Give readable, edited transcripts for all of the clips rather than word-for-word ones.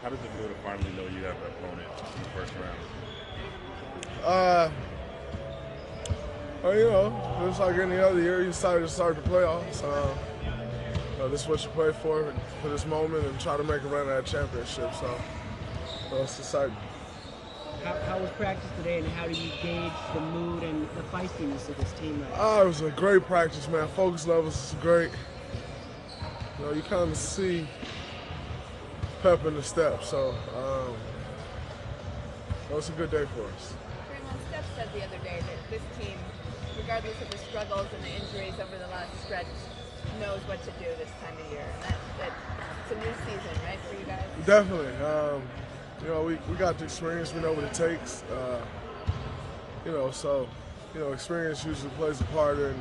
How does it feel to finally know you have an opponent in the first round? Uh, just like any other year, you decided to start the playoffs. This is what you play for this moment, and try to make a run at a championship. So, it's exciting. How was practice today, and how do you gauge the mood and the feistiness of this team right now? It was a great practice, man. Focus levels is great. You kind of see pep in the step. So, it was a good day for us. Draymond, Steph said the other day that this team, regardless of the struggles and the injuries over the last stretch, knows what to do this time of year. And that it's a new season, right, for you guys? Definitely. We got the experience. We know what it takes. Experience usually plays a part in,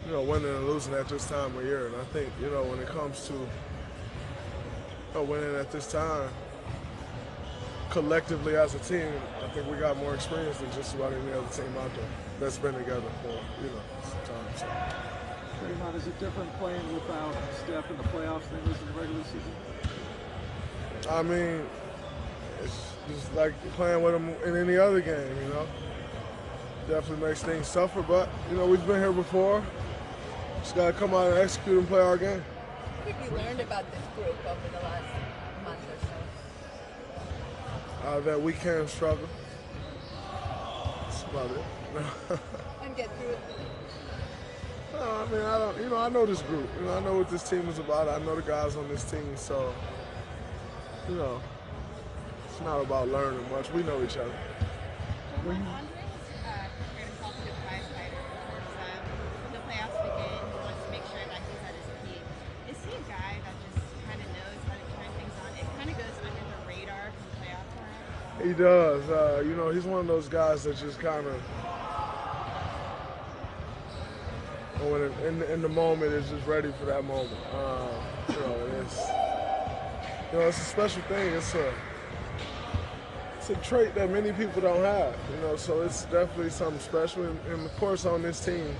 winning and losing at this time of year. And I think, when it comes to winning at this time, collectively as a team, I think we got more experience than just about any other team out there that's been together for, some time. So. Draymond, is it different playing without Steph in the playoffs than it is in the regular season? I mean, it's just like playing with him in any other game, Definitely makes things tougher, but, we've been here before. Just got to come out and execute and play our game. What have you learned about this group over the last month or so? That we can struggle. That's about it. And get through it. I know this group. I know what this team is about. I know the guys on this team, so, it's not about learning much. We know each other. Were you wondering, compared himself to the prize fighter, when the playoffs begin, he wants to make sure that he's at his peak. Is he a guy that just kind of knows how to turn things on? It kind of goes under the radar from playoff time? He does. He's one of those guys that just kind of, in the moment, is just ready for that moment. It's a special thing. It's a trait that many people don't have. So it's definitely something special. And of course, on this team,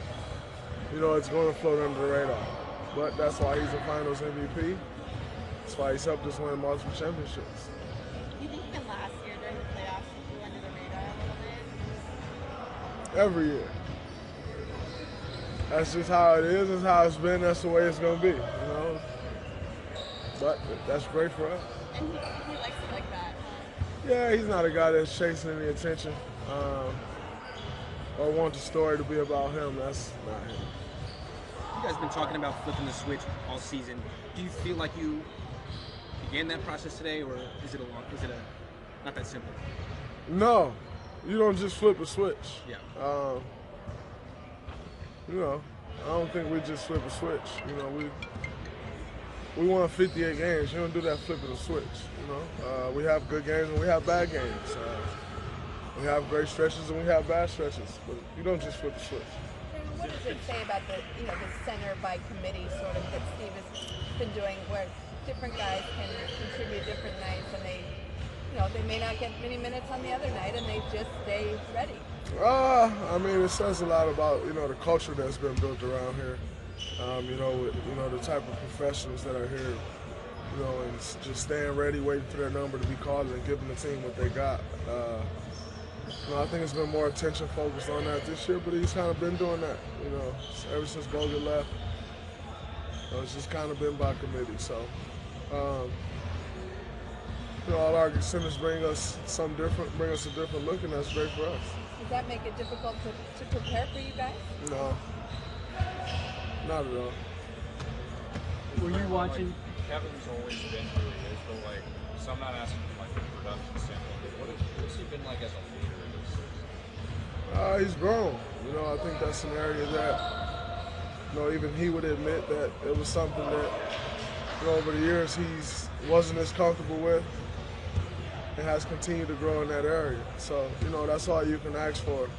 it's going to float under the radar. But that's why he's a Finals MVP. That's why he's helped us win multiple championships. Do you think even last year during the playoffs he flew under the radar a little bit? Every year. That's just how it is. That's how it's been. That's the way it's going to be, But that's great for us. And he likes it like that. Yeah, he's not a guy that's chasing any attention or want the story to be about him. That's not him. You guys have been talking about flipping the switch all season. Do you feel like you began that process today, or is it not that simple? No, you don't just flip a switch. Yeah. I don't think we just flip a switch. We won 58 games. You don't do that flipping a switch. We have good games and we have bad games. We have great stretches and we have bad stretches. But you don't just flip a switch. What does it say about the center by committee sort of that Steve has been doing, where different guys can contribute different nights, and they may not get many minutes on the other night, and they just stay ready? It says a lot about the culture that's been built around here. The type of professionals that are here, and just staying ready, waiting for their number to be called and giving the team what they got. I think it's been more attention focused on that this year, but he's kind of been doing that, ever since Bogut left. It's just kind of been by committee. So, all our centers bring us something different, bring us a different look, and that's great for us. Does that make it difficult to prepare for you guys? No, not at all. Were you watching? Kevin's always been who he is, but so I'm not asking from a production standpoint, but what's he been like as a leader in this season? He's grown. I think that's an area that, even he would admit that it was something that, over the years wasn't as comfortable with, and has continued to grow in that area. So, that's all you can ask for.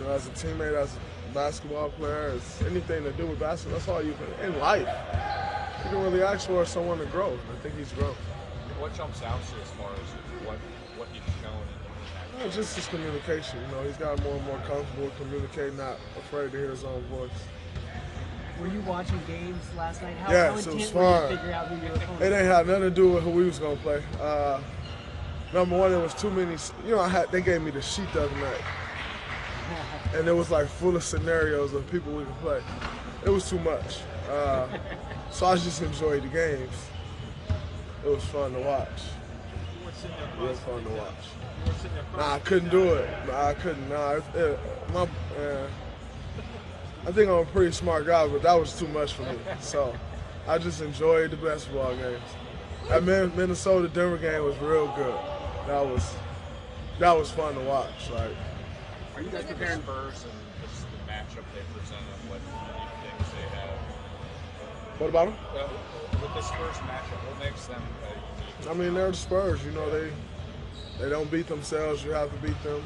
As a teammate, as a basketball player, as anything to do with basketball, that's all you can, in life. You can really ask for someone to grow. I think he's grown. What jumps out to you as far as what he's shown in his just his communication. He's gotten more and more comfortable communicating, not afraid to hear his own voice. Were you watching games last night? How Yes, it intent was were you to fun. figure out who your opponent It was? ain't had nothing to do with who we was gonna play. Number one, there was too many. You know, they gave me the sheet the other night, and it was like full of scenarios of people we could play. It was too much. So I just enjoyed the games. It was fun to watch. Real fun to watch. Nah, I couldn't do it. Nah, I couldn't. Nah, I think I'm a pretty smart guy, but that was too much for me. So I just enjoyed the basketball games. That Minnesota-Denver game was real good. That was fun to watch. Like, Are you guys preparing Spurs and just the matchup they present and what unique things they have? what about them? With this Spurs matchup, what makes them unique? I mean, they're the Spurs. You know, they don't beat themselves. You have to beat them.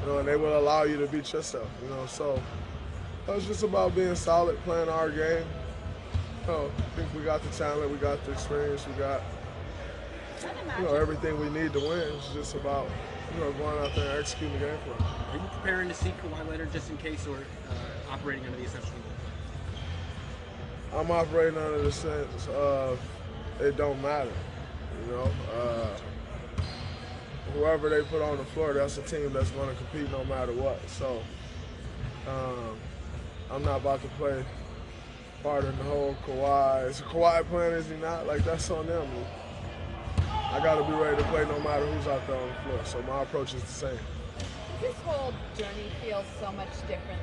You know, and they will allow you to beat yourself. You know, so it's just about being solid, playing our game. I think we got the talent, we got the experience, we got everything we need to win. It's just about going out there and executing the game for us. Are you preparing to see Kawhi Leonard just in case, or operating under the assumption? I'm operating under the sense of it don't matter. You know, whoever they put on the floor, that's a team that's going to compete no matter what. So I'm not about to play part in the whole Kawhi. Is Kawhi playing? Is he not? Like, that's on them. I got to be ready to play no matter who's out there on the floor. So my approach is the same. This whole journey feels so much different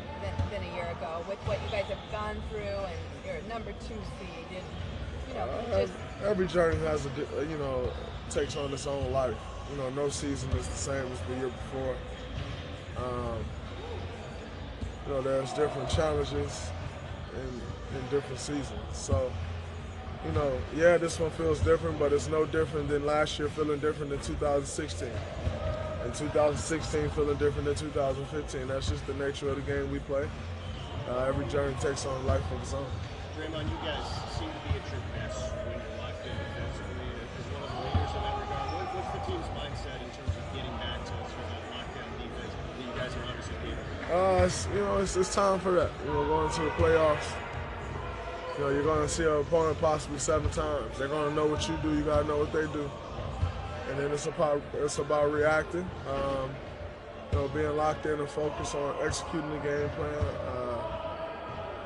than a year ago with what you guys have gone through, and you're number 2 seed. And, every journey has takes on its own life. No season is the same as the year before. There's different challenges in different seasons. So, this one feels different, but it's no different than last year feeling different than 2016. And 2016 feeling different than 2015. That's just the nature of the game we play. Every journey takes on a life of its own. Draymond, you guys seem to be at your best when you're locked in defensively. As one of the leaders in that regard, what's the team's mindset in terms of getting back to sort of that lockdown defense that you guys are obviously capable of? It's time for that. Going to the playoffs. You're going to see an opponent possibly 7 times. They're going to know what you do. You got to know what they do. And then it's about reacting. Being locked in and focused on executing the game plan.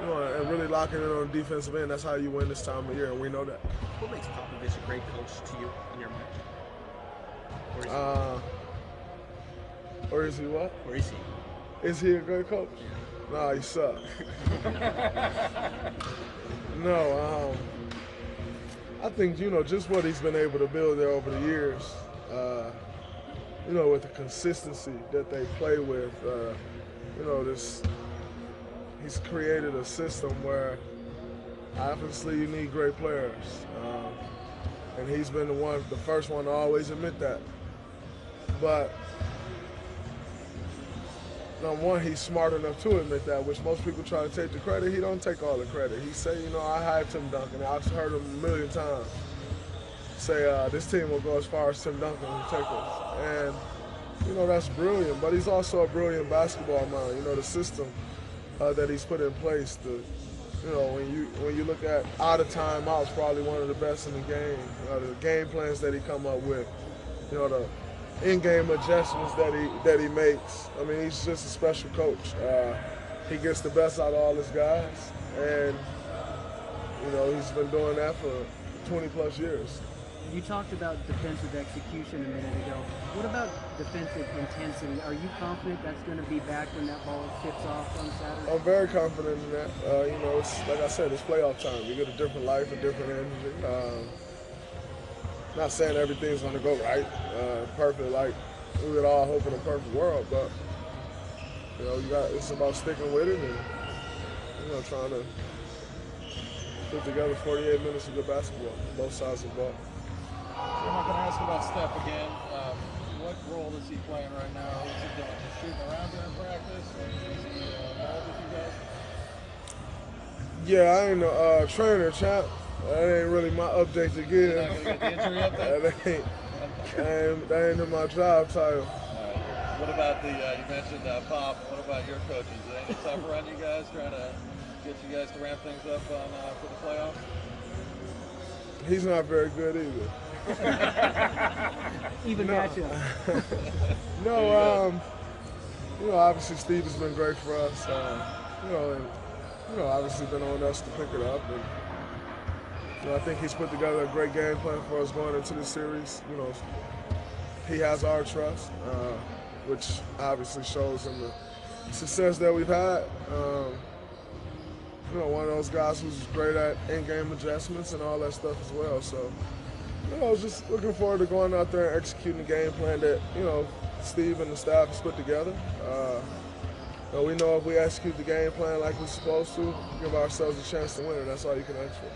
And really locking in on the defensive end. That's how you win this time of year, and we know that. What makes Popovich a great coach to you in your mind? Or is he what? Or is he? Is he a great coach? Yeah. Nah, he sucks. No, I think, just what he's been able to build there over the years, with the consistency that they play with, he's created a system where obviously you need great players. And he's been the first one to always admit that. But number one, he's smart enough to admit that, which most people try to take the credit. He don't take all the credit. He say, I hired Tim Duncan. I've heard him a million times say, this team will go as far as Tim Duncan will take us. And, that's brilliant. But he's also a brilliant basketball mind. The system that he's put in place. When you look at out of timeouts, probably one of the best in the game. The game plans that he come up with. The in-game adjustments that he makes. I mean, he's just a special coach. He gets the best out of all his guys, and he's been doing that for 20+ years. You talked about defensive execution a minute ago. What about defensive intensity? Are you confident that's going to be back when that ball tips off on Saturday? I'm very confident in that. It's, like I said, it's playoff time. You get a different life, a different energy. Not saying everything's going to go right, perfect, like we would all hope in a perfect world, but it's about sticking with it and trying to put together 48 minutes of good basketball, both sides of the ball. I'm not going to ask about Steph again. What role is he playing right now? Is he doing? Just shooting around during practice? Is he involved with you guys? Yeah, I ain't a trainer, champ. That ain't really my update to give. You're not going to get the injury update? That ain't in my job title. What about you mentioned Pop, what about your coaches? Is it any tougher on you guys trying to get you guys to ramp things up for the playoffs? He's not very good either. Even matchup. No, obviously Steve has been great for us. Obviously been on us to pick it up. And, I think he's put together a great game plan for us going into the series. He has our trust, which obviously shows in the success that we've had. One of those guys who's great at in-game adjustments and all that stuff as well. So, just looking forward to going out there and executing the game plan that, Steve and the staff has put together. We know if we execute the game plan like we're supposed to, give ourselves a chance to win, and that's all you can ask for.